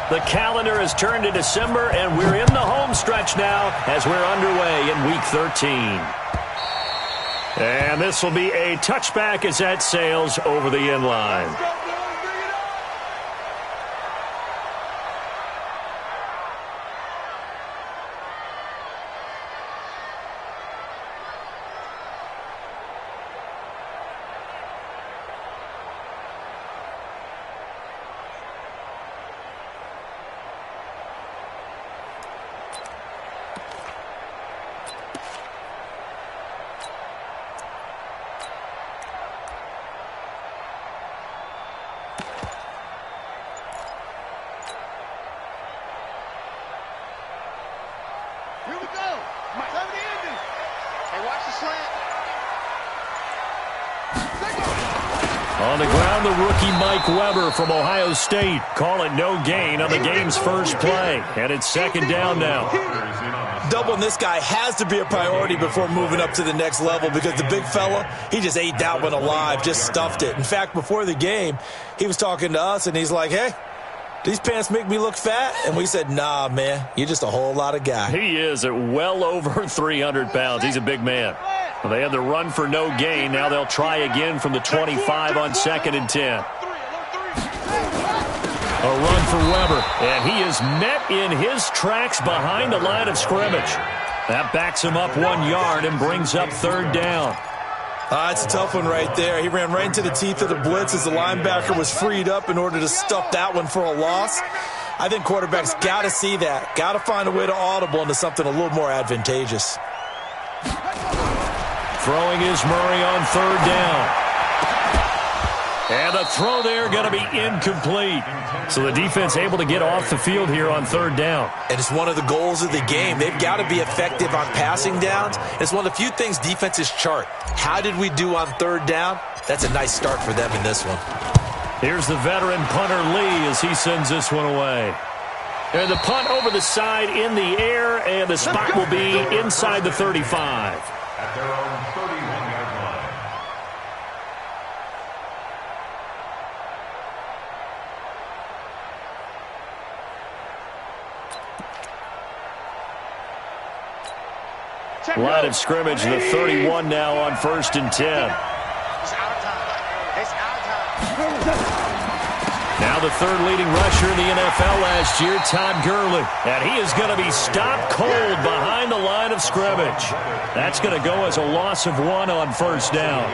The calendar has turned to December, and we're in the home stretch now as we're underway in Week 13. And this will be a touchback as that sails over the end line. On the ground, the rookie Mike Weber from Ohio State. Call it no gain on the game's first play. And it's second down now. Doubling this guy has to be a priority before moving up to the next level because the big fella, he just ate that one alive, just stuffed it. In fact, before the game, he was talking to us, and he's like, hey, these pants make me look fat? And we said, nah, man, you're just a whole lot of guy. He is at well over 300 pounds. He's a big man. Well, they had the run for no gain. Now they'll try again from the 25 on 2nd and 10. A run for Weber, and he is met in his tracks behind the line of scrimmage. That backs him up 1 yard and brings up third down. It's a tough one right there. He ran right into the teeth of the blitz as the linebacker was freed up in order to stuff that one for a loss. I think quarterbacks got to see that. Got to find a way to audible into something a little more advantageous. Throwing is Murray on third down. And the throw there going to be incomplete. So the defense able to get off the field here on third down. And it's one of the goals of the game. They've got to be effective on passing downs. It's one of the few things defenses chart. How did we do on third down? That's a nice start for them in this one. Here's the veteran punter Lee as he sends this one away. And the punt over the side in the air, and the spot will be inside the 35. At their own 31-yard line. Line of scrimmage, the 31 now on 1st and 10. It's our time. It's our time. Now the third leading rusher in the NFL last year, Todd Gurley. And he is going to be stopped cold behind the line of scrimmage. That's going to go as a loss of 1 on 1st down.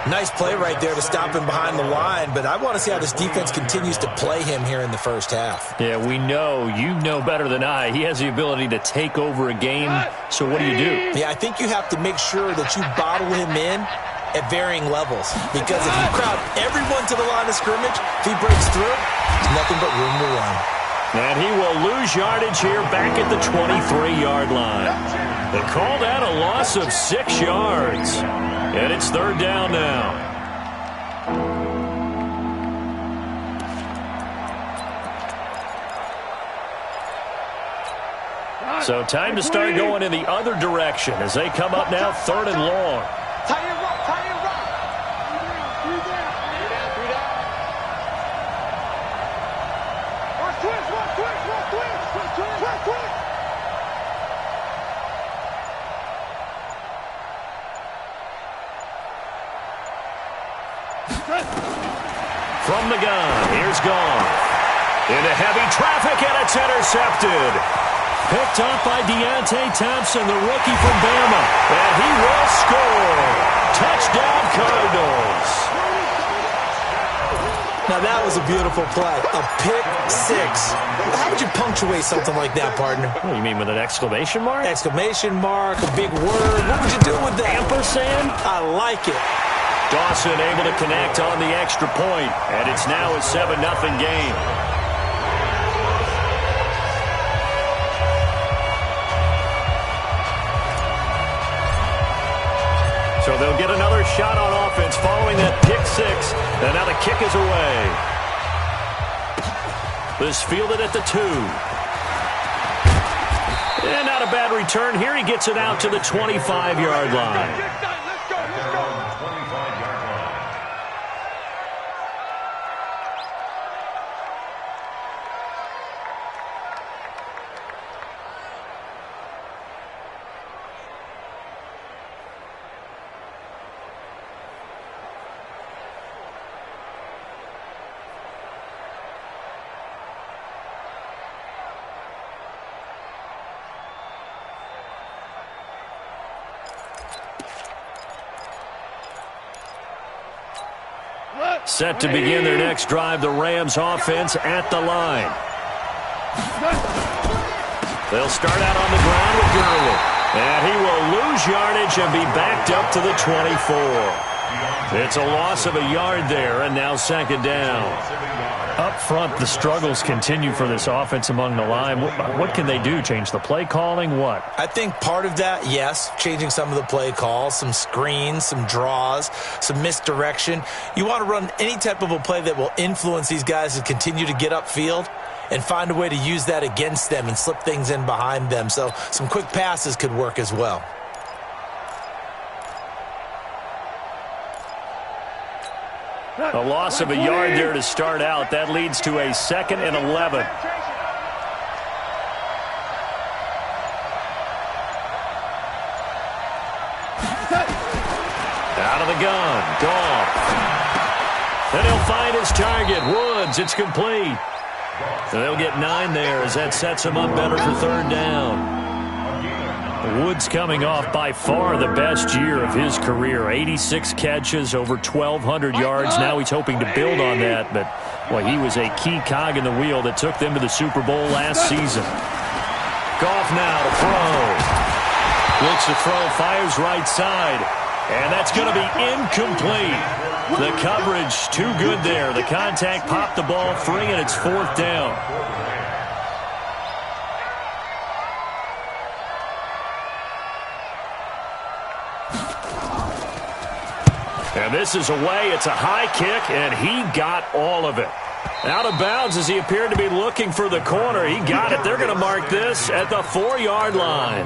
Nice play right there to stop him behind the line, but I want to see how this defense continues to play him here in the first half. Yeah, we know. You know better than I. He has the ability to take over a game, so what do you do? Yeah, I think you have to make sure that you bottle him in at varying levels, because if you crowd everyone to the line of scrimmage, if he breaks through, there's nothing but room to run. And he will lose yardage here back at the 23-yard line. They call that a loss of 6 yards. And it's third down now. So time to start going in the other direction as they come up now 3rd and long. From the gun, here's Goff. Into heavy traffic, and it's intercepted. Picked up by Deontay Thompson, the rookie from Bama. And he will score. Touchdown, Cardinals. Now that was a beautiful play. A pick six. How would you punctuate something like that, partner? What do you mean, with an exclamation mark? Exclamation mark, a big word. What would you do with that? Ampersand? I like it. Dawson able to connect on the extra point, and it's now a 7-0 game. So they'll get another shot on offense following that pick six, and now the kick is away. This fielded at the 2. And not a bad return here. He gets it out to the 25-yard line. Set to begin their next drive, the Rams offense at the line. They'll start out on the ground with Gurley. And he will lose yardage and be backed up to the 24. It's a loss of a yard there, and now second down. Up front, the struggles continue for this offense among the line. What can they do? Change the play calling? What? I think part of that, yes, changing some of the play calls, some screens, some draws, some misdirection. You want to run any type of a play that will influence these guys to continue to get upfield and find a way to use that against them and slip things in behind them. So some quick passes could work as well. A loss of a yard there to start out. That leads to a 2nd and 11. Out of the gun. Goff. And he'll find his target. Woods. It's complete. They'll get 9 there as that sets him up better for third down. Woods coming off by far the best year of his career. 86 catches, over 1,200 yards. Now he's hoping to build on that, but well, he was a key cog in the wheel that took them to the Super Bowl last season. Goff now to throw. Looks to throw, fires right side, and that's going to be incomplete. The coverage too good there. The contact popped the ball free, and it's 4th down. And this is away. It's a high kick, and he got all of it. Out of bounds as he appeared to be looking for the corner. He got it. They're going to mark this at the 4-yard line.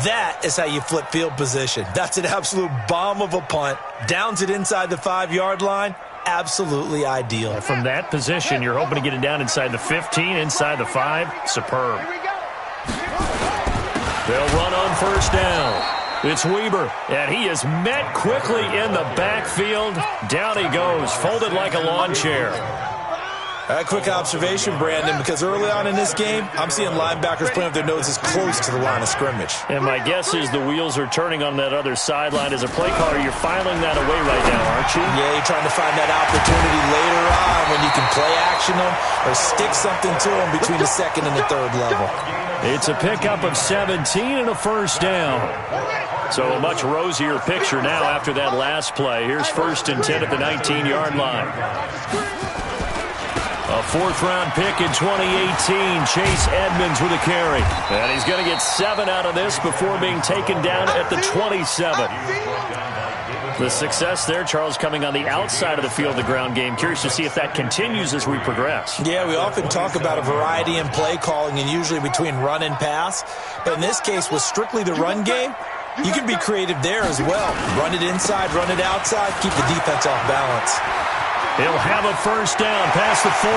That is how you flip field position. That's an absolute bomb of a punt. Downs it inside the 5-yard line. Absolutely ideal. From that position, you're hoping to get it down inside the 15, inside the 5. Superb. They'll run on first down. It's Weber, and he is met quickly in the backfield. Down he goes, folded like a lawn chair. A quick observation, Brandon, because early on in this game, I'm seeing linebackers playing with their noses close to the line of scrimmage. And my guess is the wheels are turning on that other sideline. As a play caller, you're filing that away right now, aren't you? Yeah, you're trying to find that opportunity later on when you can play action them or stick something to them between the 2nd and the 3rd level. It's a pickup of 17 and a first down. So a much rosier picture now after that last play. Here's 1st and 10 at the 19-yard line. A 4th-round pick in 2018. Chase Edmonds with a carry. And he's going to get 7 out of this before being taken down at the 27. The success there, Charles, coming on the outside of the field, the ground game. Curious to see if that continues as we progress. Yeah, we often talk about a variety in play calling and usually between run and pass. But in this case, with strictly the run game, you can be creative there as well. Run it inside, run it outside, keep the defense off balance. He'll have a first down past the 40.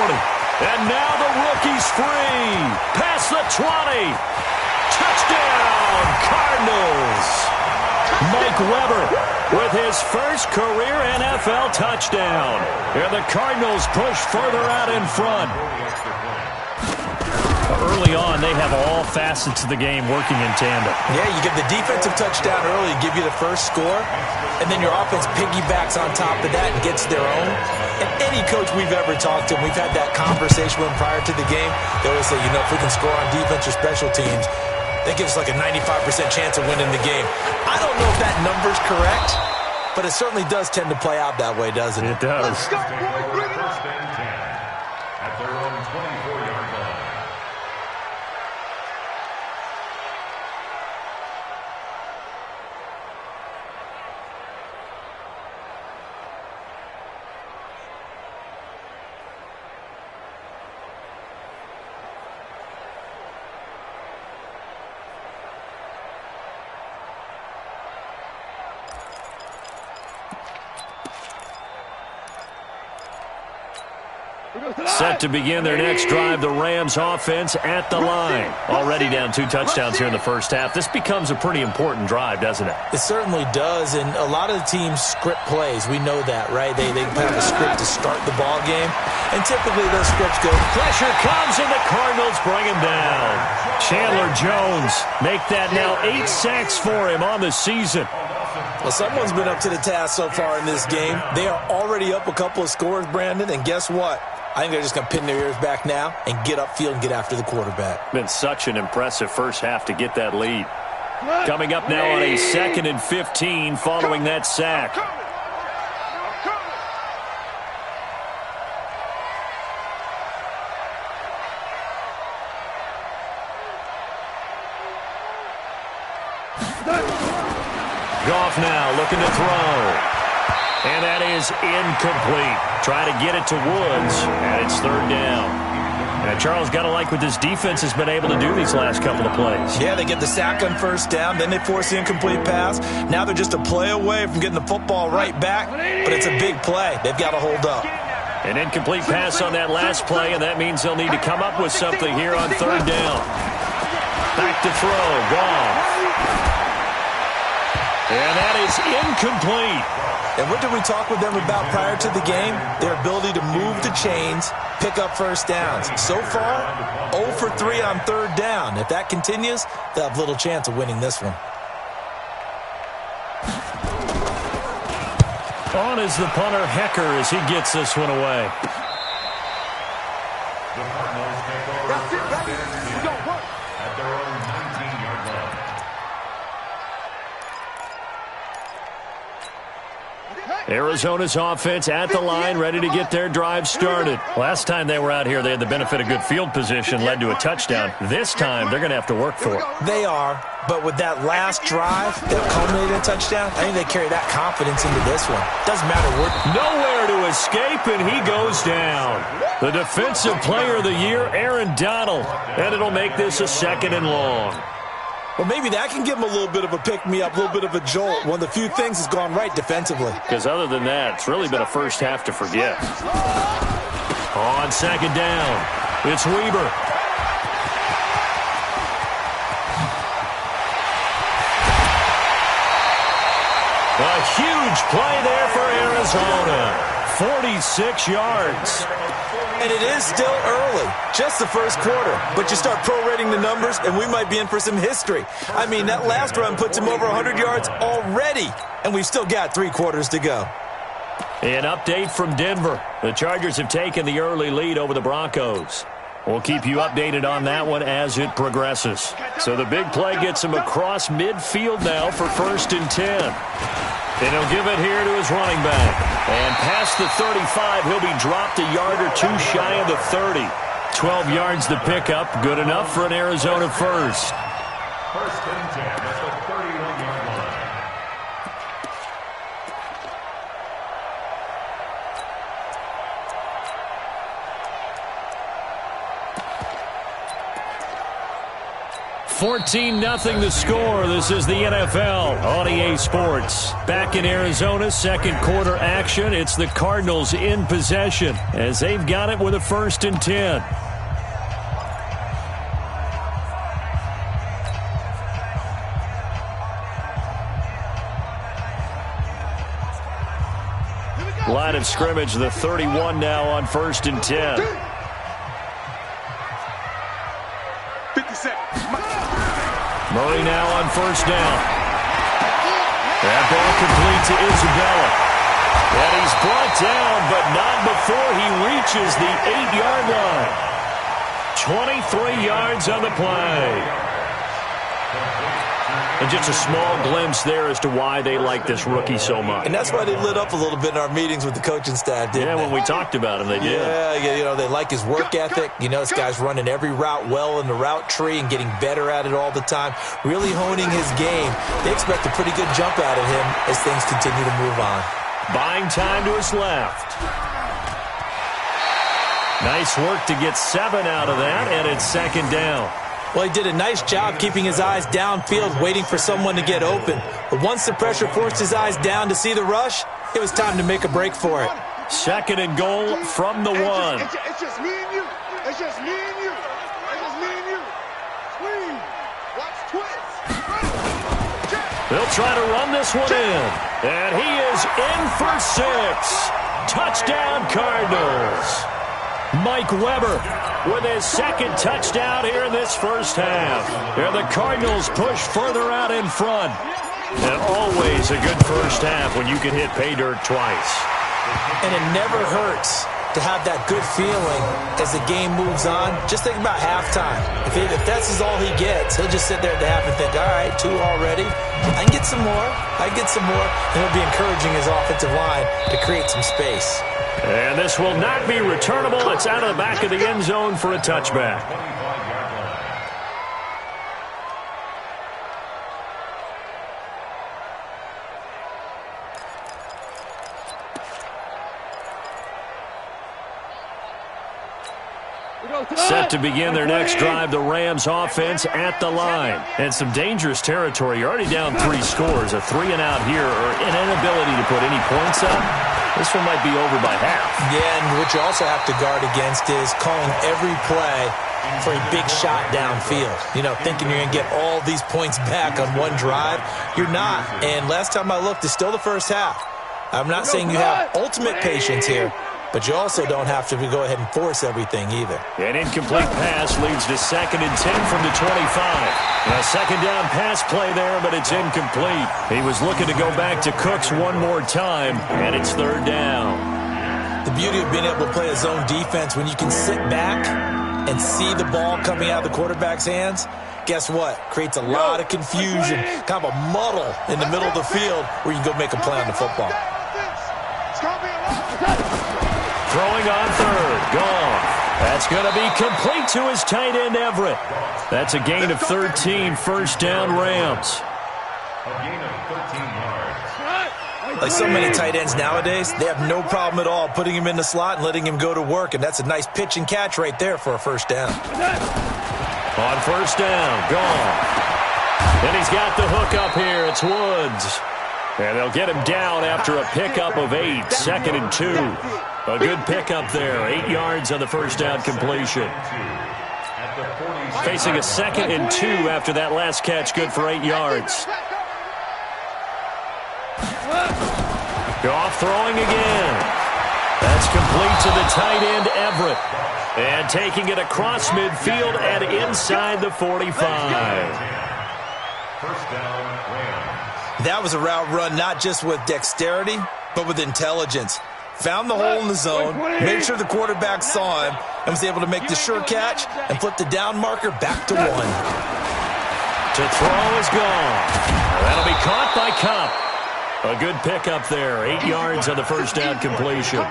And now the rookie's free. Past the 20. Touchdown, Cardinals. Mike Weber with his first career NFL touchdown. And the Cardinals push further out in front. Early on, they have all facets of the game working in tandem. Yeah, you get the defensive touchdown early, give you the first score, and then your offense piggybacks on top of that and gets their own. And any coach we've ever talked to, and we've had that conversation with them prior to the game, they always say, you know, if we can score on defense or special teams, that gives us like a 95% chance of winning the game. I don't know if that number's correct, but it certainly does tend to play out that way, doesn't it? It does. First and 10 at their own 24-yard line. Set to begin their next drive, the Rams offense at the line. Already down 2 touchdowns here in the first half. This becomes a pretty important drive, doesn't it? It certainly does, and a lot of the teams script plays. We know that, right? They have a script to start the ball game, and typically those scripts go, Pressure comes, and the Cardinals bring him down. Chandler Jones make that now 8 sacks for him on the season. Well, someone's been up to the task so far in this game. They are already up a couple of scores, Brandon, and guess what? I think they're just going to pin their ears back now and get upfield and get after the quarterback. Been such an impressive first half to get that lead. Coming up now on a 2nd and 15 following that sack. Goff now looking to throw. And that is incomplete. Try to get it to Woods, and it's 3rd down. And Charles, got to like what this defense has been able to do these last couple of plays. Yeah, they get the sack on 1st down, then they force the incomplete pass. Now they're just a play away from getting the football right back, but it's a big play. They've got to hold up. An incomplete pass on that last play, and that means they'll need to come up with something here on 3rd down. Back to throw, Goff. And that is incomplete. And what did we talk with them about prior to the game? Their ability to move the chains, pick up 1st downs. So far, 0 for 3 on 3rd down. If that continues, they'll have little chance of winning this one. On is the punter, Hecker, as he gets this one away. The Cardinals take over at their own 19-yard line. Arizona's offense at the line, ready to get their drive started. Last time they were out here, they had the benefit of good field position, led to a touchdown. This time, they're going to have to work for it. They are, but with that last drive that culminated in a touchdown, I think they carry that confidence into this one. Doesn't matter where. Nowhere to escape, and he goes down. The defensive player of the year, Aaron Donald, and it'll make this a 2nd and long. Well, maybe that can give them a little bit of a pick-me-up, a little bit of a jolt. One of the few things has gone right defensively. Because other than that, it's really been a first half to forget. On 2nd down, it's Weber. A huge play there for Arizona. 46 yards. And it is still early, just the 1st quarter. But you start prorating the numbers, and we might be in for some history. I mean, that last run puts him over 100 yards already, and we've still got 3 quarters to go. An update from Denver. The Chargers have taken the early lead over the Broncos. We'll keep you updated on that one as it progresses. So the big play gets him across midfield now for 1st and 10. And he'll give it here to his running back. And past the 35, he'll be dropped a yard or 2 shy of the 30. 12 yards to pick up. Good enough for an Arizona first. 1st and 10 at the 31-yard line. $14-0 the score. This is the NFL on EA Sports. Back in Arizona, 2nd quarter action. It's the Cardinals in possession as they've got it with a 1st and 10. Line of scrimmage, the 31 now on 1st and 10. 50 seconds. Murray now on 1st down. That ball complete to Isabella. And he's brought down, but not before he reaches the 8-yard line. 23 yards on the play. And just a small glimpse there as to why they like this rookie so much. And that's why they lit up a little bit in our meetings with the coaching staff, didn't they? Yeah, when we talked about him, they did. Yeah, you know, they like his work ethic. You know, this guy's running every route well in the route tree and getting better at it all the time, really honing his game. They expect a pretty good jump out of him as things continue to move on. Buying time to his left. Nice work to get 7 out of that, and it's 2nd down. Well, he did a nice job keeping his eyes downfield, waiting for someone to get open. But once the pressure forced his eyes down to see the rush, it was time to make a break for it. 2nd and goal from the 1. It's just me and you. It's just me and you. It's just me and you. Swing. Watch twist. They'll try to run this one in. And he is in for 6. Touchdown, Cardinals. Mike Weber with his 2nd touchdown here in this first half. And the Cardinals push further out in front. And always a good first half when you can hit pay dirt twice. And it never hurts to have that good feeling as the game moves on. Just think about halftime. If that's all he gets, he'll just sit there at the half and think, all right, 2 already. I can get some more. I can get some more. And he'll be encouraging his offensive line to create some space. And this will not be returnable. It's out of the back of the end zone for a touchback. Set to begin their next drive, the Rams offense at the line. And some dangerous territory. You're already down 3 scores. A 3-and-out here or an inability to put any points up. This one might be over by half. Yeah, and what you also have to guard against is calling every play for a big shot downfield. You know, thinking you're going to get all these points back on one drive. You're not. And last time I looked, it's still the first half. I'm not saying you have ultimate patience here, but you also don't have to go ahead and force everything either. An incomplete pass leads to 2nd and 10 from the 25. A second down pass play there, but it's incomplete. He was looking to go back to Cooks one more time, and it's 3rd down. The beauty of being able to play a zone defense when you can sit back and see the ball coming out of the quarterback's hands, guess what? Creates a lot of confusion, kind of a muddle in the middle of the field where you can go make a play on the football. Throwing on 3rd. Gone. That's going to be complete to his tight end, Everett. That's a gain of 13. 1st down, Rams. A gain of 13 yards. Like so many tight ends nowadays, they have no problem at all putting him in the slot and letting him go to work, and that's a nice pitch and catch right there for a 1st down. On 1st down, gone. And he's got the hook up here. It's Woods. And they'll get him down after a pickup of 8. 2nd and 2. A good pickup there. 8 yards on the 1st down completion. Facing a 2nd and 2 after that last catch. Good for 8 yards. Goff throwing again. That's complete to the tight end, Everett. And taking it across midfield and inside the 45. 1st down, Rams. That was a route run not just with dexterity, but with intelligence. Found the hole in the zone, made sure the quarterback saw him, and was able to make the sure catch and flip the down marker back to 1. To throw is gone. That'll be caught by Cup. A good pickup there. 8 yards on the 1st down completion.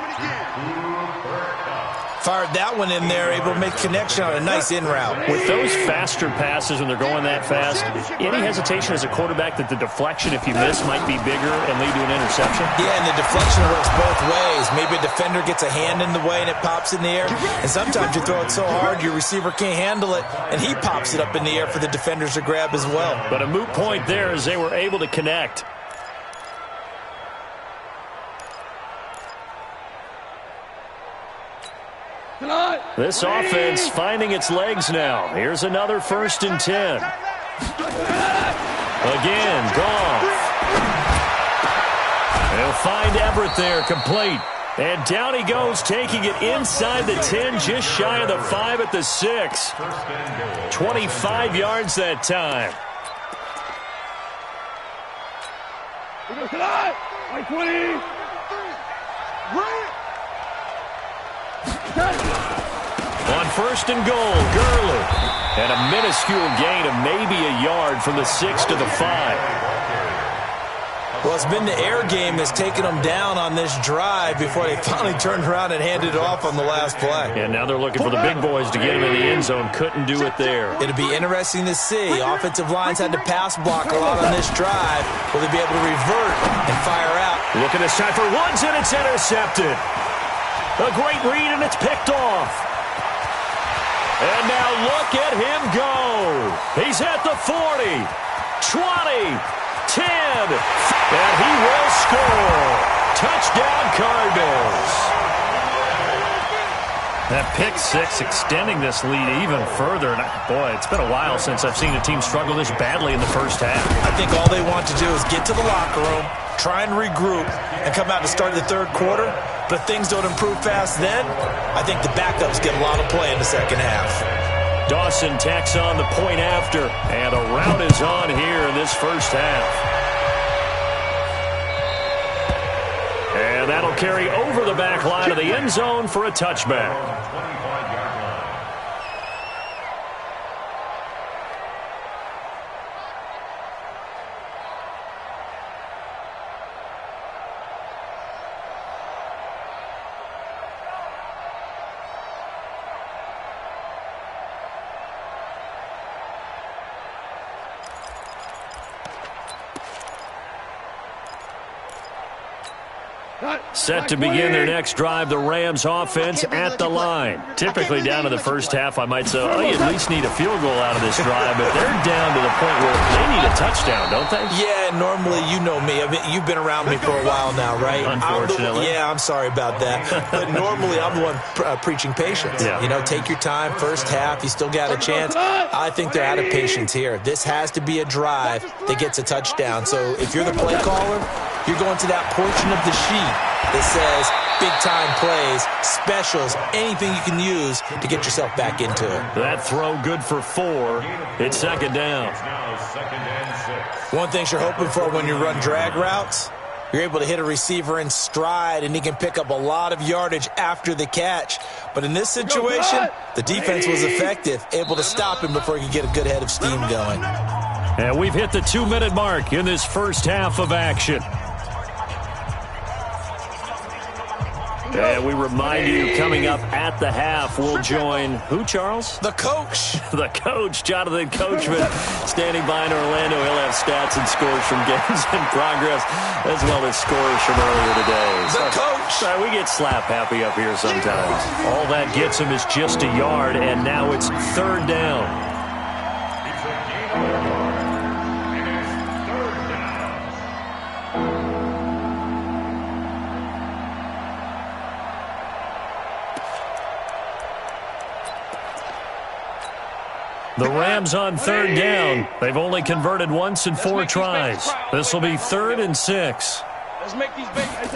Fired that one in there, able to make connection on a nice in route. With those faster passes when they're going that fast, any hesitation as a quarterback that the deflection, if you miss, might be bigger and lead to an interception? Yeah, and the deflection works both ways. Maybe a defender gets a hand in the way and it pops in the air. And sometimes you throw it so hard your receiver can't handle it, and he pops it up in the air for the defenders to grab as well. But a moot point there as they were able to connect. This offense finding its legs now. Here's another 1st and 10. Again, Goff. They'll find Everett there, complete. And down he goes, taking it inside the 10, just shy of the 5 at the 6. 25 yards that time. On 1st and goal, Gurley. And a minuscule gain of maybe a yard from the 6 to the 5. Well, it's been the air game that's taken them down on this drive before they finally turned around and handed it off on the last play. And now they're looking for the big boys to get him in the end zone. Couldn't do it there. It'll be interesting to see. Offensive lines had to pass block a lot on this drive. Will they be able to revert and fire out? Looking this time for Woods, and it's intercepted. A great read, and it's picked off. And now look at him go. He's at the 40, 20, 10, and he will score. Touchdown, Cardinals. That pick 6 extending this lead even further. And boy, it's been a while since I've seen a team struggle this badly in the first half. I think all they want to do is get to the locker room, try and regroup, and come out to start the 3rd quarter. But if things don't improve fast then, I think the backups get a lot of play in the 2nd half. Dawson tacks on the point after, and a rout is on here in this first half. And that'll carry over the back line of the end zone for a touchback. Set to begin their next drive, the Rams offense at the line. Typically down to the first half, I might say, oh, you at least need a field goal out of this drive, but they're down to the point where they need a touchdown, don't they? Yeah, normally, you know me. I mean, you've been around me for a while now, right? Unfortunately. I'm sorry about that. But normally, I'm the one preaching patience. Yeah. You know, take your time, first half, you still got a chance. I think they're out of patience here. This has to be a drive that gets a touchdown. So if you're the play caller, you're going to that portion of the sheet that says big-time plays, specials, anything you can use to get yourself back into it. That throw good for 4. It's second down. One thing you're hoping for when you run drag routes, you're able to hit a receiver in stride, and he can pick up a lot of yardage after the catch. But in this situation, the defense was effective, able to stop him before he could get a good head of steam going. And we've hit the 2-minute mark in this first half of action. And we remind you, coming up at the half, we'll join who, Charles? The coach. The coach, Jonathan Coachman, standing by in Orlando. He'll have stats and scores from games in progress, as well as scores from earlier today. The coach. We get slap happy up here sometimes. All that gets him is just a yard, and now it's third down. The Rams on third down. They've only converted once in 4 tries. This will be 3rd and 6. Let's make these babies.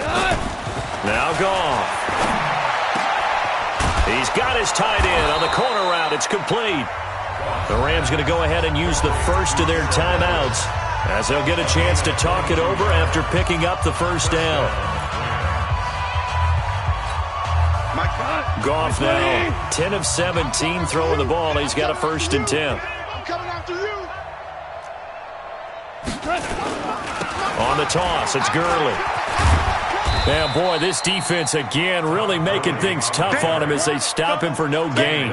Now Goff. He's got his tight end on the corner route. It's complete. The Rams going to go ahead and use the first of their timeouts as they'll get a chance to talk it over after picking up the first down. Goff now 10 of 17 throwing the ball. He's got a 1st and 10. I'm coming after you. On the toss, it's Gurley. Yeah, boy, this defense again really making things tough on him as they stop him for no gain.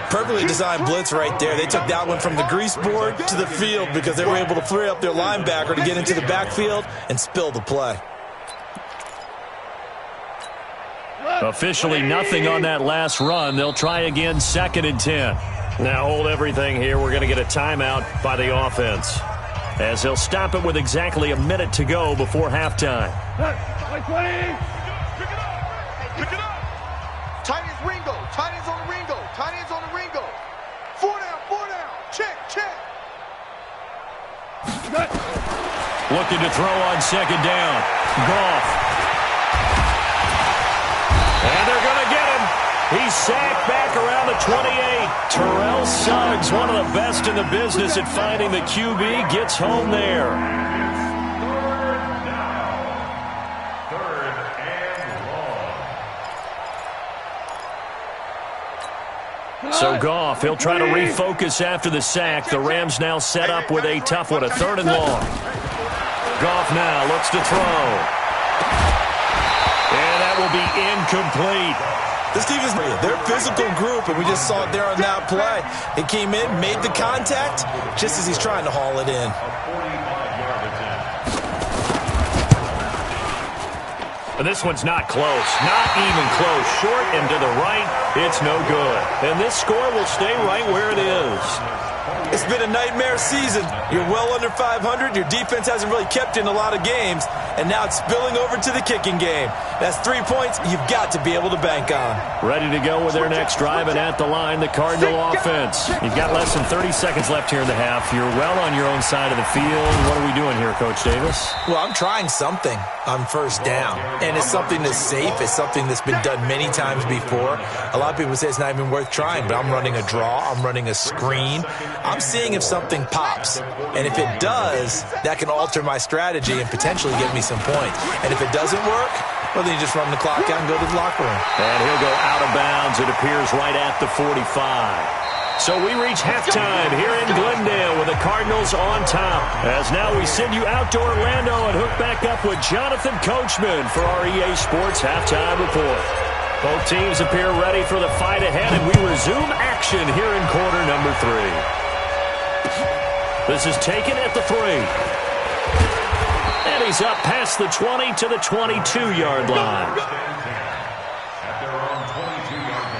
Perfectly designed blitz right there. They took that one from the grease board to the field because they were able to free up their linebacker to get into the backfield and spill the play. Officially nothing on that last run. They'll try again, 2nd and 10. Now hold everything here. We're going to get a timeout by the offense, as they'll stop it with exactly a minute to go before halftime. Pick it up. Tight ends Ringo. Tight ends on the Ringo. Tight ends on the Ringo. 4 down, 4 down. Check. Looking to throw on 2nd down. Goff. And they're going to get him. He's sacked back around the 28. Terrell Suggs, one of the best in the business at finding the QB, gets home there. So Goff, he'll try to refocus after the sack. The Rams now set up with a tough one, a 3rd and long. Goff now looks to throw. And that will be incomplete. This defense, they're a physical group, and we just saw it there on that play. He came in, made the contact, just as he's trying to haul it in. And this one's not close. Not even close. Short and to the right, it's no good. And this score will stay right where it is. It's been a nightmare season. You're well under 500. Your defense hasn't really kept you in a lot of games. And now it's spilling over to the kicking game. That's 3 points you've got to be able to bank on. Ready to go with their next drive, and at the line, the Cardinal offense. You've got less than 30 seconds left here in the half. You're well on your own side of the field. What are we doing here, Coach Davis? Well, I'm trying something on 1st down. And it's something that's safe. It's something that's been done many times before. A lot of people say it's not even worth trying, but I'm running a draw. I'm running a screen. I'm seeing if something pops. And if it does, that can alter my strategy and potentially get me some points. And if it doesn't work, well, then you just run the clock out and go to the locker room. And he'll go out of bounds, it appears, right at the 45. So we reach halftime here in Glendale with the Cardinals on top. As now we send you out to Orlando and hook back up with Jonathan Coachman for our EA Sports Halftime Report. Both teams appear ready for the fight ahead, and we resume action here in quarter number 3. This is taken at the 3. And he's up past the 20 to the 22-yard line. At their own 22-yard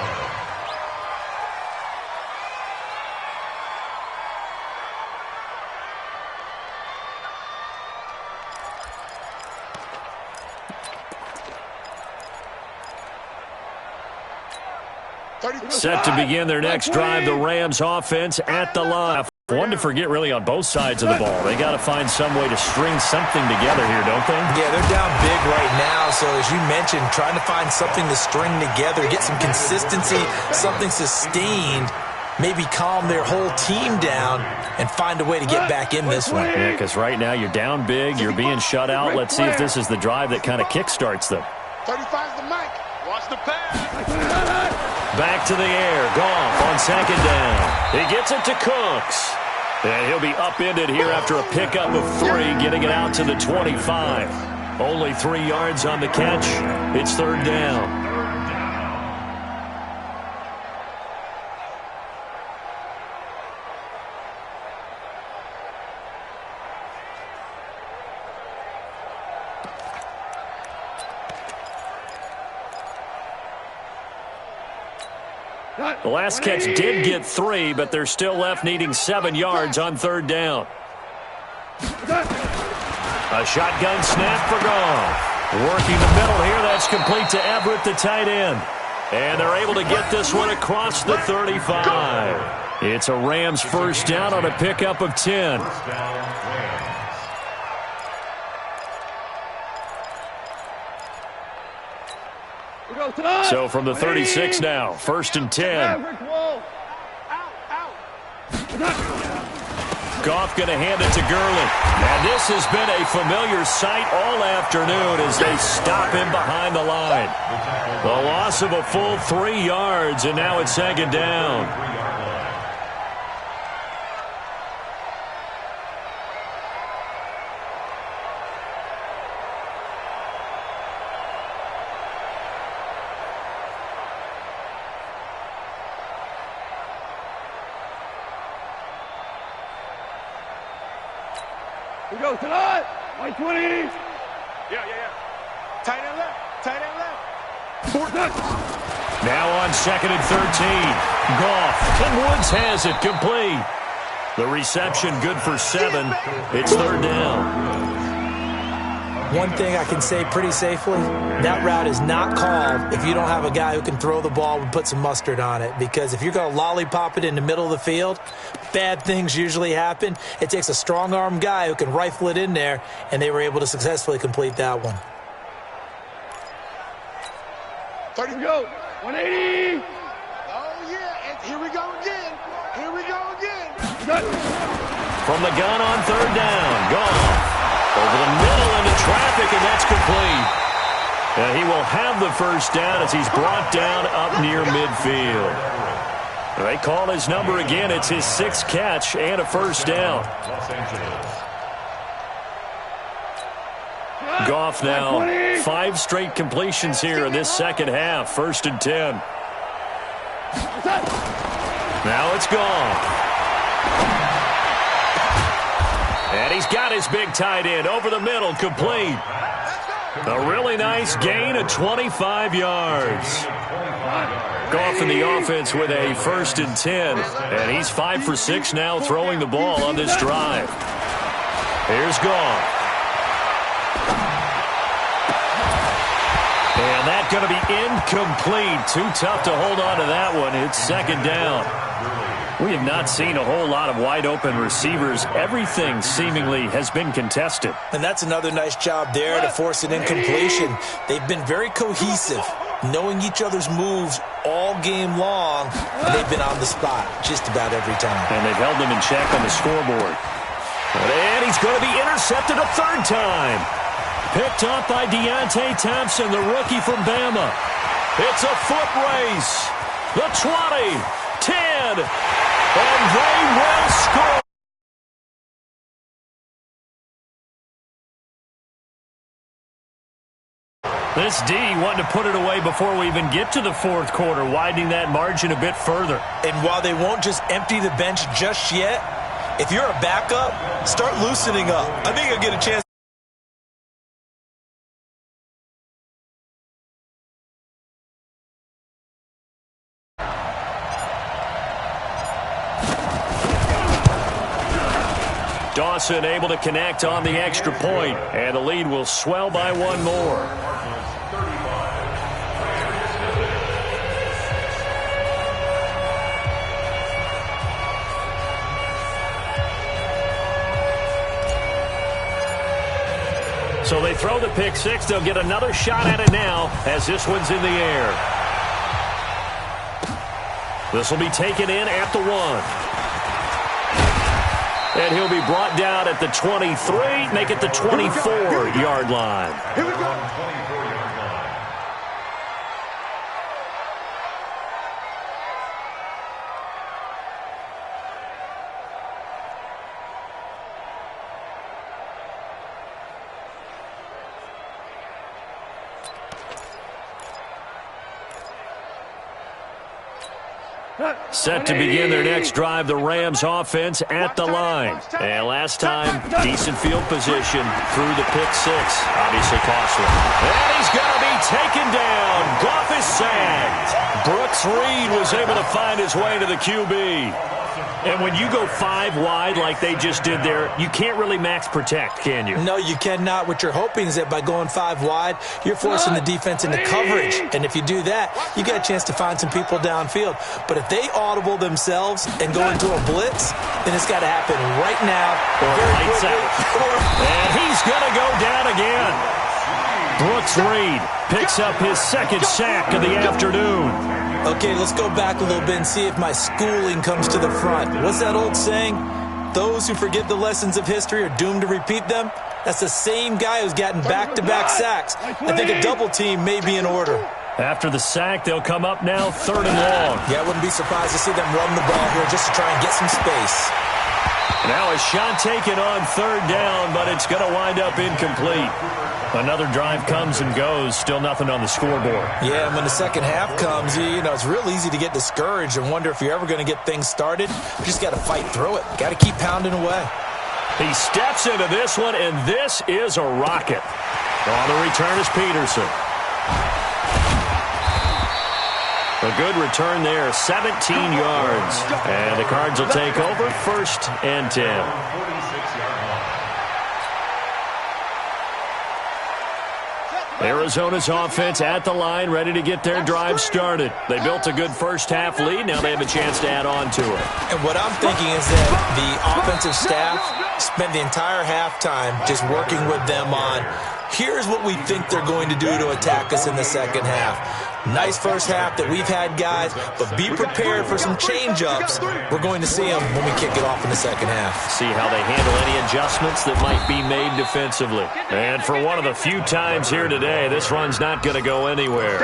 line. Set to begin their next drive, the Rams offense at the line. One to forget really on both sides of the ball. They got to find some way to string something together here, don't they? Yeah, they're down big right now. So as you mentioned, trying to find something to string together, get some consistency, something sustained, maybe calm their whole team down and find a way to get back in this one. Yeah, because right now you're down big, you're being shut out. Let's see if this is the drive that kind of kickstarts them. 35's the mic. Watch the pass. Back to the air. Goff on second down. He gets it to Cooks. And he'll be upended here after a pickup of 3, getting it out to the 25. Only 3 yards on the catch. It's third down. The last catch did get 3, but they're still left needing 7 yards on third down. A shotgun snap for Goff. Working the middle here. That's complete to Everett, the tight end. And they're able to get this one across the 35. It's a Rams first down on a pickup of 10. So from the 36 now, first and 10. Goff going to hand it to Gurley. And this has been a familiar sight all afternoon as they stop him behind the line. The loss of a full 3 yards, and now it's second down. We go tonight. 120. Yeah. Tight end left. Tight end left. 4 touchdowns. Now on second and 13. Goff. And Woods has it complete. The reception good for 7. It's third down. One thing I can say pretty safely, that route is not called if you don't have a guy who can throw the ball and put some mustard on it. Because if you're going to lollipop it in the middle of the field, bad things usually happen. It takes a strong-arm guy who can rifle it in there, and they were able to successfully complete that one. 30 go. 180. Oh, yeah. And here we go again. Here we go again. From the gun on third down. Goff. Over the middle into traffic, and that's complete. And he will have the first down as he's brought down up near midfield. They call his number again. It's his 6th catch and a first down. Goff now 5 straight completions here in this second half. First and 10. Now it's Goff. And he's got his big tight end over the middle, complete. A really nice gain of 25 yards. Goff in the offense with a first and 10. And he's 5 for 6 now throwing the ball on this drive. Here's Goff. And that's going to be incomplete. Too tough to hold on to that one. It's second down. We have not seen a whole lot of wide-open receivers. Everything seemingly has been contested. And that's another nice job there to force an incompletion. They've been very cohesive. knowing each other's moves all game long, and they've been on the spot just about every time. And they've held them in check on the scoreboard. And he's going to be intercepted a third time. Picked up by Deontay Thompson, the rookie from Bama. It's a foot race. The 20, 10, and they will score. This D wanting to put it away before we even get to the fourth quarter, widening that margin a bit further. And while they won't just empty the bench just yet, if you're a backup, start loosening up. I think you'll get a chance. Dawson able to connect on the extra point, and the lead will swell by one more. So they throw the pick six. They'll get another shot at it now as this one's in the air. This will be taken in at the 1. And he'll be brought down at the 23, make it the 24-yard line. Here we go. 24-yard line. Set to begin their next drive, the Rams offense at the line. And last time, decent field position through the pick six. Obviously costly. And he's going to be taken down. Goff is sacked. Brooks Reed was able to find his way to the QB. And when you go 5 wide like they just did there, you can't really max protect, can you? No, you cannot. What you're hoping is that by going 5 wide, you're forcing the defense into coverage. And if you do that, you get a chance to find some people downfield. But if they audible themselves and go into a blitz, then it's got to happen right now. Or lights out. And he's going to go down again. Brooks Reed picks up his second sack of the afternoon. Okay, let's go back a little bit and see if my schooling comes to the front. What's that old saying? Those who forget the lessons of history are doomed to repeat them. That's the same guy who's gotten back-to-back sacks. I think a double team may be in order. After the sack, they'll come up now 3rd and long. Yeah, I wouldn't be surprised to see them run the ball here just to try and get some space. Now a shot taken on 3rd down, but it's going to wind up incomplete. Another drive comes and goes, still nothing on the scoreboard. Yeah, and when the second half comes, you know, it's real easy to get discouraged and wonder if you're ever going to get things started. You just got to fight through it. Got to keep pounding away. He steps into this one, and this is a rocket. On the return is Peterson. A good return there, 17 yards. And the Cards will take over, 1st and 10. Arizona's offense at the line, ready to get their drive started. They built a good first half lead. Now they have a chance to add on to it. And what I'm thinking is that the offensive staff spent the entire halftime just working with them on, here's what we think they're going to do to attack us in the second half. Nice first half that we've had, guys, but be prepared for some change-ups. We're going to see them when we kick it off in the second half. See how they handle any adjustments that might be made defensively. And for one of the few times here today, this run's not going to go anywhere.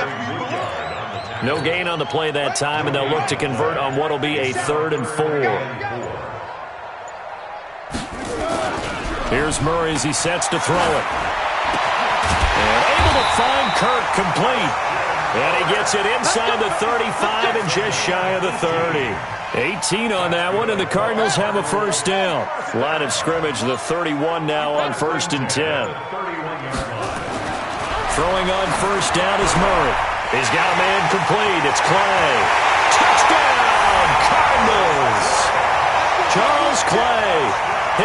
No gain on the play that time, and they'll look to convert on what will be a 3rd and 4. Here's Murray as he sets to throw it. And able to find Kirk complete. And he gets it inside the 35 and just shy of the 30. 18 on that one, and the Cardinals have a first down. Line of scrimmage, the 31 now on 1st and 10. Throwing on first down is Murray. He's got a man complete. It's Clay. Touchdown, Cardinals! Charles Clay,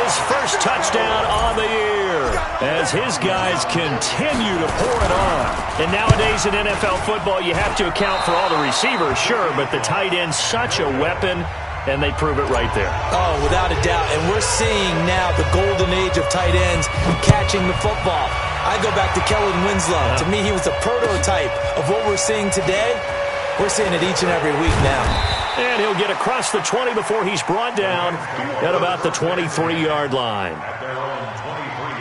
his first touchdown on the year, as his guys continue to pour it on. And nowadays in NFL football, you have to account for all the receivers, sure, but the tight end's such a weapon, and they prove it right there. Oh, without a doubt. And we're seeing now the golden age of tight ends catching the football. I go back to Kellen Winslow. To me, he was a prototype of what we're seeing today. We're seeing it each and every week now. And he'll get across the 20 before he's brought down at about the 23-yard line. At their own 23-yard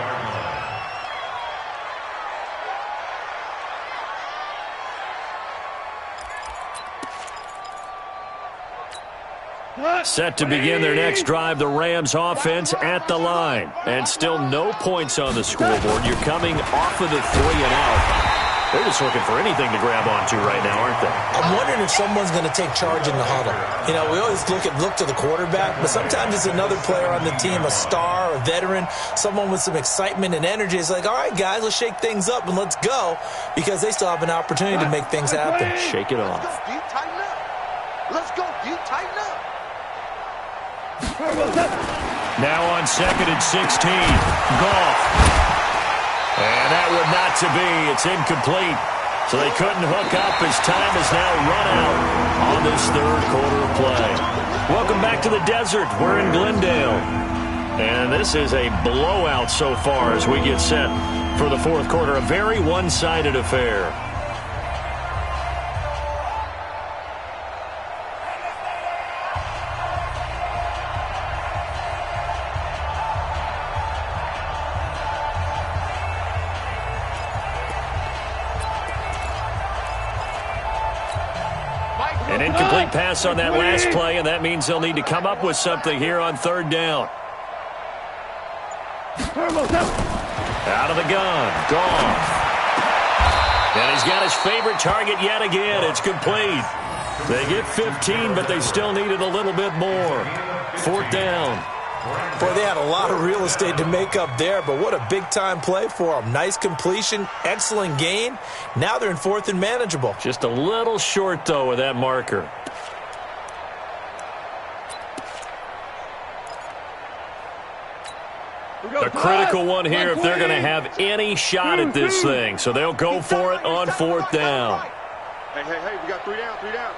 line. Set to begin their next drive, the Rams offense at the line. And still no points on the scoreboard. You're coming off of the 3 and out. They're just looking for anything to grab onto right now, aren't they? I'm wondering if someone's going to take charge in the huddle. You know, we always look to the quarterback, but sometimes it's another player on the team, a star, a veteran, someone with some excitement and energy. It's like, all right, guys, let's shake things up and let's go, because they still have an opportunity to make things happen. Shake it off. Let's go, D. Tighten up. Let's go, D. Tighten up. Now on 2nd and 16, Goff. And that would not to be. It's incomplete. So they couldn't hook up as time has now run out on this third quarter of play. Welcome back to the desert. We're in Glendale. And this is a blowout so far as we get set for the fourth quarter. A very one-sided affair. An incomplete pass on that last play, and that means they'll need to come up with something here on third down. Out of the gun, Goff. And he's got his favorite target yet again. It's complete. They get 15, but they still needed a little bit more. Fourth down. Boy, they had a lot of real estate to make up there, but what a big-time play for them. Nice completion, excellent gain. Now they're in fourth and manageable. Just a little short, though, with that marker. A critical one here if they're going to have any shot at this thing. So they'll go for it on fourth down. Hey, we got 3 down, 3 down.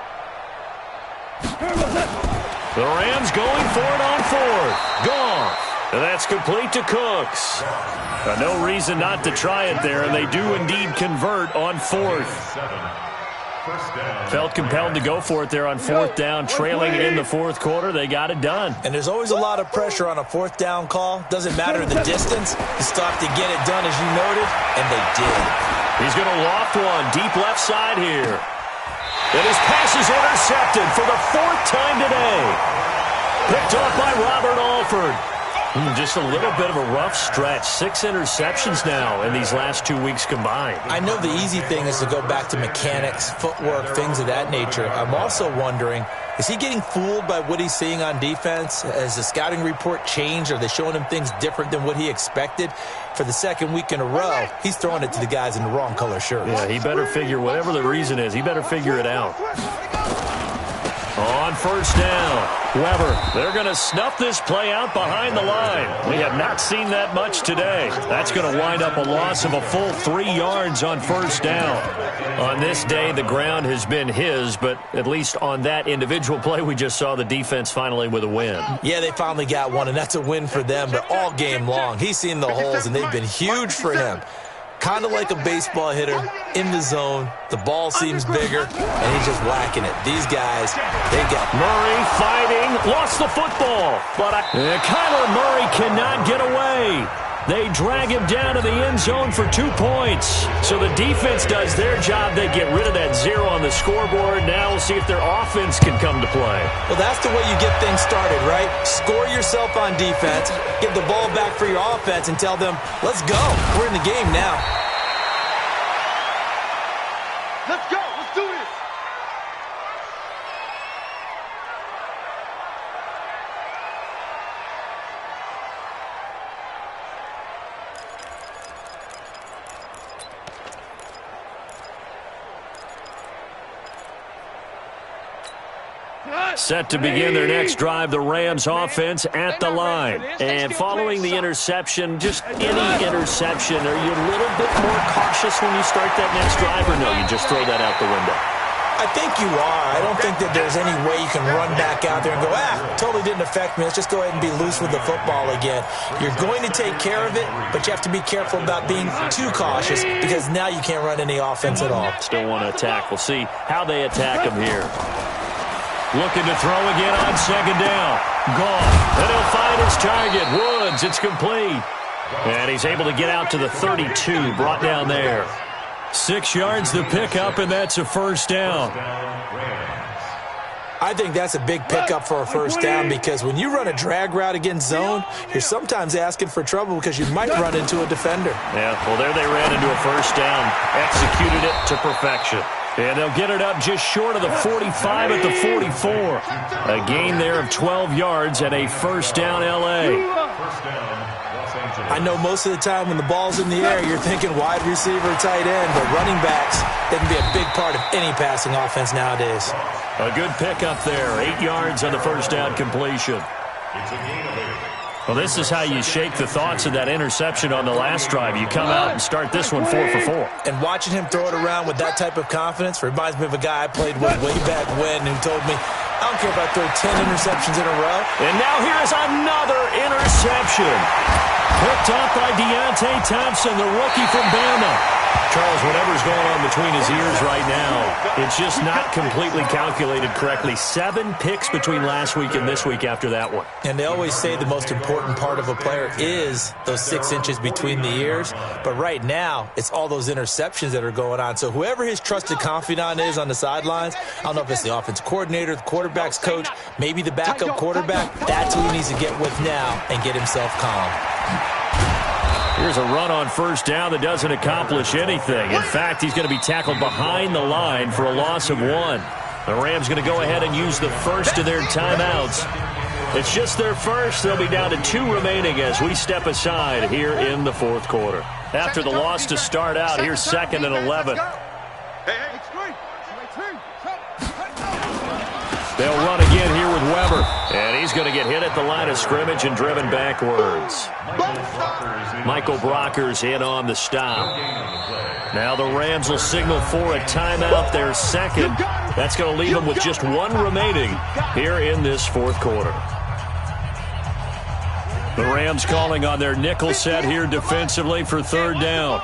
The Rams going for it on fourth. Goff. And that's complete to Cooks. No reason not to try it there, and they do indeed convert on fourth. Felt compelled to go for it there on fourth down, trailing in the fourth quarter. They got it done. And there's always a lot of pressure on a fourth down call. Doesn't matter the distance. You still have to get it done, as you noted, and they did. He's going to loft one deep left side here. And his pass is intercepted for the 4th time today. Picked off by Robert Alford. Just a little bit of a rough stretch. 6 interceptions now in these last 2 weeks combined. I know the easy thing is to go back to mechanics, footwork, things of that nature. I'm also wondering, is he getting fooled by what he's seeing on defense? Has the scouting report changed? Are they showing him things different than what he expected? For the 2nd week in a row, he's throwing it to the guys in the wrong color shirts. Yeah, he better figure, whatever the reason is, he better figure it out. On first down, Weber. They're going to snuff this play out behind the line. We have not seen that much today. That's going to wind up a loss of a full 3 yards on first down. On this day, the ground has been his, but at least on that individual play, we just saw the defense finally with a win. Yeah, they finally got one, and that's a win for them, but all game long, he's seen the holes, and they've been huge for him. Kind of like a baseball hitter, in the zone, the ball seems bigger, and he's just whacking it. These guys, they got Murray fighting, lost the football, but Kyler Murray cannot get away. They drag him down to the end zone for 2 points. So the defense does their job. They get rid of that 0 on the scoreboard. Now we'll see if their offense can come to play. Well, that's the way you get things started, right? Score yourself on defense, get the ball back for your offense, and tell them, let's go. We're in the game now. Let's go. Let's do this. Set to begin their next drive, the Rams offense at the line. And following the interception, just any interception, are you a little bit more cautious when you start that next drive, or no, you just throw that out the window? I think you are. I don't think that there's any way you can run back out there and go, totally didn't affect me. Let's just go ahead and be loose with the football again. You're going to take care of it, but you have to be careful about being too cautious because now you can't run any offense at all. Still want to attack. We'll see how they attack him here. Looking to throw again on second down. Gone. And he'll find his target. Woods, it's complete. And he's able to get out to the 32, brought down there. 6 yards to pick up, and that's a first down. I think that's a big pickup for a first down because when you run a drag route against zone, you're sometimes asking for trouble because you might run into a defender. Yeah, well, there they ran into a first down. Executed it to perfection. And they'll get it up just short of the 45 at the 44. A gain there of 12 yards and a first down L.A. I know most of the time when the ball's in the air, you're thinking wide receiver, tight end, but running backs, they can be a big part of any passing offense nowadays. A good pickup there, 8 yards on the first down completion. Well, this is how you shake the thoughts of that interception on the last drive. You come out and start this one 4 for 4. And watching him throw it around with that type of confidence reminds me of a guy I played with way back when who told me, I don't care if I throw 10 interceptions in a row. And now here's another interception. Picked up by Deontay Thompson, the rookie from Bama. Charles, whatever's going on between his ears right now, it's just not completely calculated correctly. 7 picks between last week and this week after that one. And they always say the most important part of a player is those 6 inches between the ears. But right now, it's all those interceptions that are going on. So whoever his trusted confidant is on the sidelines, I don't know if it's the offensive coordinator, the quarterback's coach, maybe the backup quarterback, that's who he needs to get with now and get himself calm. Here's a run on first down that doesn't accomplish anything. In fact, he's going to be tackled behind the line for a loss of 1. The Rams going to go ahead and use the first of their timeouts. It's just their first. They'll be down to 2 remaining as we step aside here in the fourth quarter. After the loss to start out, here's 2nd and 11. They'll run again here with Weber. And he's going to get hit at the line of scrimmage and driven backwards. Michael Brocker's in on the stop. Now the Rams will signal for a timeout, their second. That's going to leave them with just 1 remaining here in this fourth quarter. The Rams calling on their nickel set here defensively for 3rd down.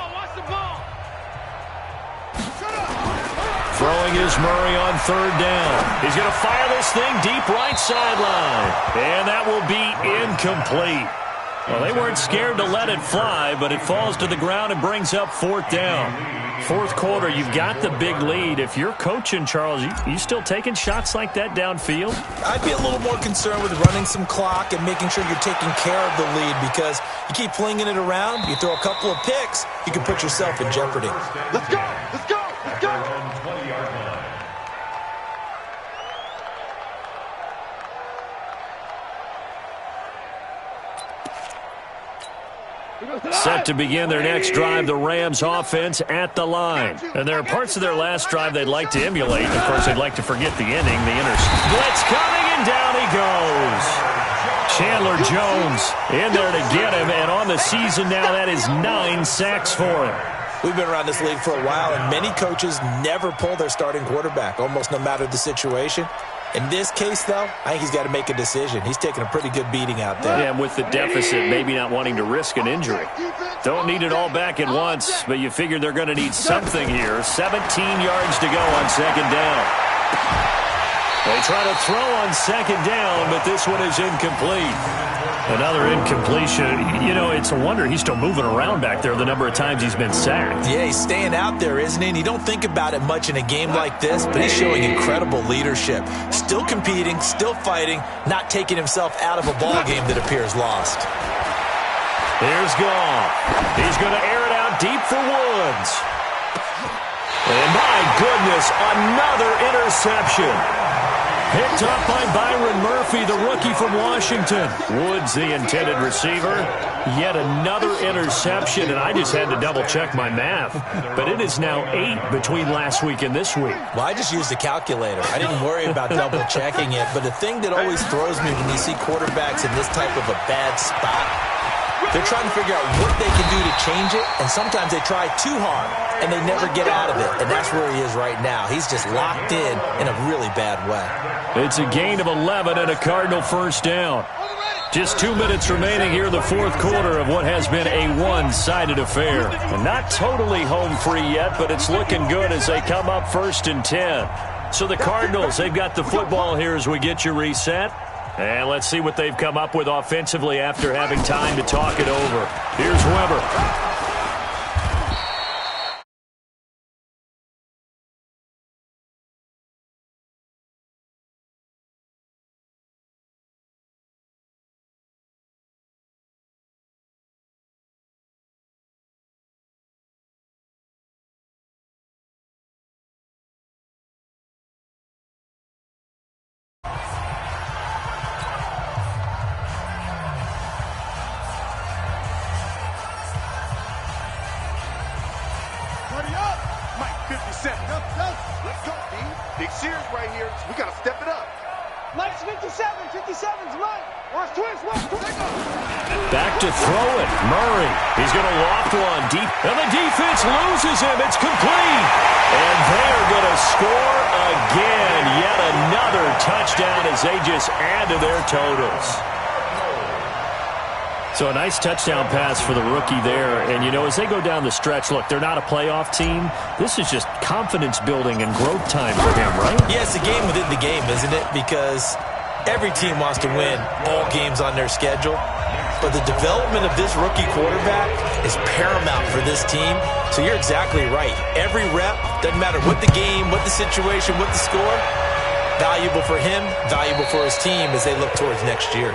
Throwing is Murray on 3rd down. He's going to fire this thing deep right sideline. And that will be incomplete. Well, they weren't scared to let it fly, but it falls to the ground and brings up 4th down. Fourth quarter, you've got the big lead. If you're coaching, Charles, you still taking shots like that downfield? I'd be a little more concerned with running some clock and making sure you're taking care of the lead because you keep flinging it around, you throw a couple of picks, you can put yourself in jeopardy. Let's go! Let's go! Let's go! Set to begin their next drive, the Rams offense at the line. And there are parts of their last drive they'd like to emulate. Of course, they'd like to forget the inning. The blitz coming, and down he goes. Chandler Jones in there to get him, and on the season now, that is 9 sacks for him. We've been around this league for a while, and many coaches never pull their starting quarterback, almost no matter the situation. In this case, though, I think he's got to make a decision. He's taking a pretty good beating out there. Yeah, and with the deficit, maybe not wanting to risk an injury. Don't need it all back at once, but you figure they're going to need something here. 17 yards to go on 2nd down. They try to throw on 2nd down, but this one is incomplete. Another incompletion. You know, it's a wonder he's still moving around back there the number of times he's been sacked. Yeah, he's staying out there, isn't he? And you don't think about it much in a game like this, but he's showing incredible leadership. Still competing, still fighting, not taking himself out of a ball game that appears lost. Here's Goff. He's going to air it out deep for Woods. And my goodness, another interception. Picked up by Byron Murphy, the rookie from Washington. Woods, the intended receiver. Yet another interception, and I just had to double-check my math. But it is now 8 between last week and this week. Well, I just used a calculator. I didn't worry about double-checking it. But the thing that always throws me when you see quarterbacks in this type of a bad spot, They're trying to figure out what they can do to change it, and sometimes they try too hard, and they never get out of it, and that's where he is right now. He's just locked in a really bad way. It's a gain of 11 and a Cardinal first down. Just 2 minutes remaining here in the fourth quarter of what has been a one-sided affair. And not totally home free yet, but it's looking good as they come up 1st and 10. So the Cardinals, they've got the football here as we get you reset. And let's see what they've come up with offensively after having time to talk it over. Here's Weber. Let's go, D. Big Sears right here. We got to step it up. Mike's 57. 57's Mike. Where's Twins? Back to throw it. Murray. He's going to loft one deep. And the defense loses him. It's complete. And they're going to score again. Yet another touchdown as they just add to their totals. So a nice touchdown pass for the rookie there. And, you know, as they go down the stretch, look, they're not a playoff team. This is just confidence building and growth time for him, right? Yeah, it's a game within the game, isn't it? Because every team wants to win all games on their schedule. But the development of this rookie quarterback is paramount for this team. So you're exactly right. Every rep, doesn't matter what the game, what the situation, what the score, valuable for him, valuable for his team as they look towards next year.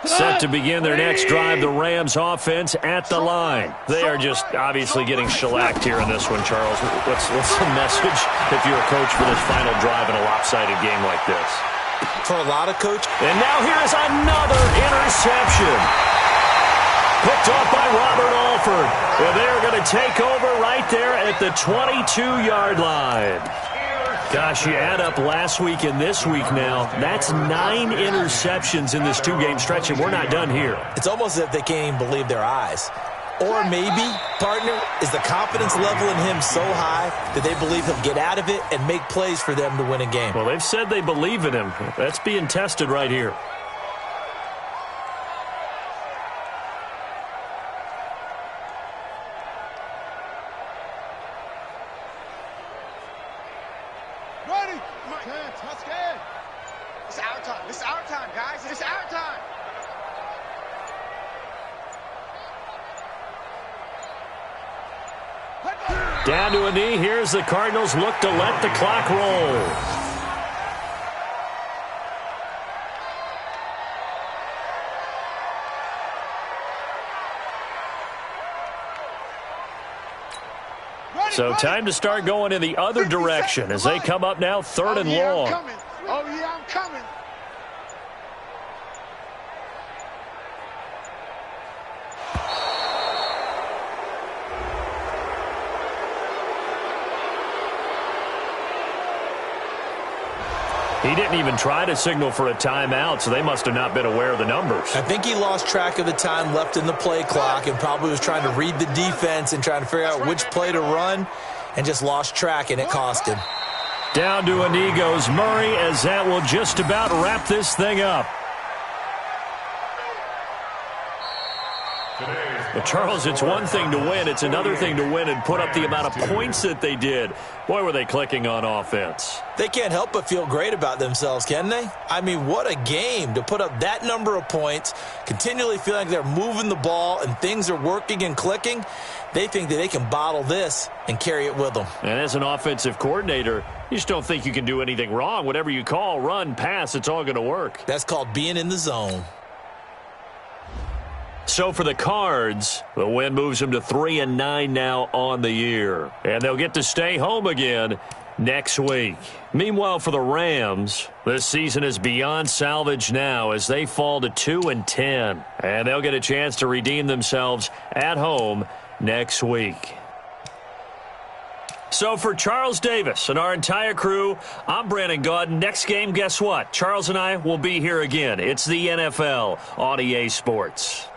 Set to begin their next drive, the Rams offense at the line. They are just obviously getting shellacked here in this one, Charles. What's the message if you're a coach for this final drive in a lopsided game like this? For a lot of coaches. And now here is another interception. Picked off by Robert Alford. And they're going to take over right there at the 22-yard line. Gosh, you add up last week and this week now, that's 9 interceptions in this 2-game stretch, and we're not done here. It's almost as if they can't even believe their eyes. Or maybe, partner, is the confidence level in him so high that they believe he'll get out of it and make plays for them to win a game. Well, they've said they believe in him. That's being tested right here. It's our time. It's our time, guys. It's our time. Down to a knee. Here's the Cardinals look to let the clock roll. So time to start going in the other direction as they come up now 3rd and long. Oh, yeah, I'm coming. He didn't even try to signal for a timeout, so they must have not been aware of the numbers. I think he lost track of the time left in the play clock and probably was trying to read the defense and trying to figure out which play to run and just lost track, and it cost him. Down to a knee goes Murray as that will just about wrap this thing up. But Charles, it's one thing to win. It's another thing to win and put up the amount of points that they did. Boy, were they clicking on offense. They can't help but feel great about themselves, can they? I mean, what a game to put up that number of points, continually feel like they're moving the ball and things are working and clicking. They think that they can bottle this and carry it with them. And as an offensive coordinator, you just don't think you can do anything wrong. Whatever you call, run, pass, it's all going to work. That's called being in the zone. So for the Cards, the win moves them to 3-9 now on the year. And they'll get to stay home again next week. Meanwhile, for the Rams, this season is beyond salvage now as they fall to 2-10. And they'll get a chance to redeem themselves at home next week. So for Charles Davis and our entire crew, I'm Brandon Gaudin. Next game, guess what? Charles and I will be here again. It's the NFL on EA Sports.